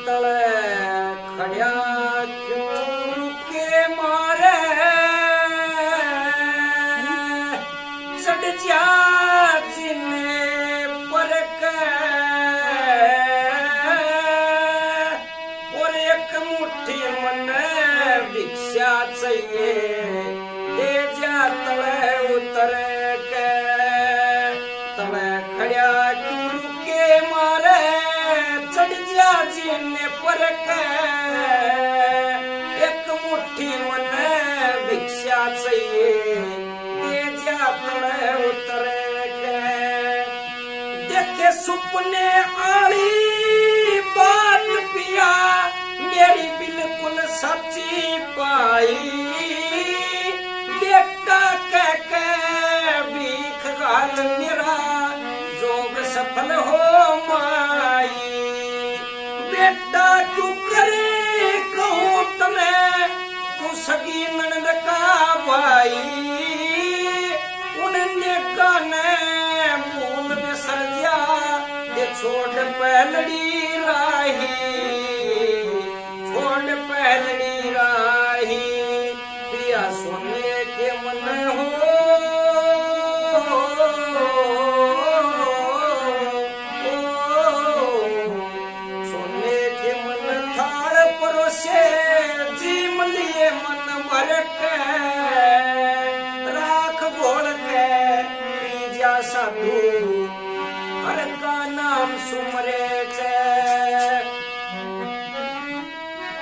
तले खड़िया क्यों के मारे सड़ जा जिने पर और एक मुट्ठी मन भिक्षा चाहिए दे जा तले उतर के तले खड़िया क्यों के मारे चढ़ जा जिने पर एक मुट्ठी मन भिक्षा चाहिए दे जा तले उतर के देखे सुपने आली बात पिया मेरी बिल्कुल सच्ची पाई बेटा कह के भीख गाल मेरा जोग सफल हो माई बेटा क्यों करे कहूँ तने तू सगी ननद का भाई उन्हें गाने मूल में सरजा ये छोड़ पहलड़ी राही छोड़ पहलड़ी राही पिया सोने के मन हो सोने के मन थाल परोसे जीम लिए मन भर के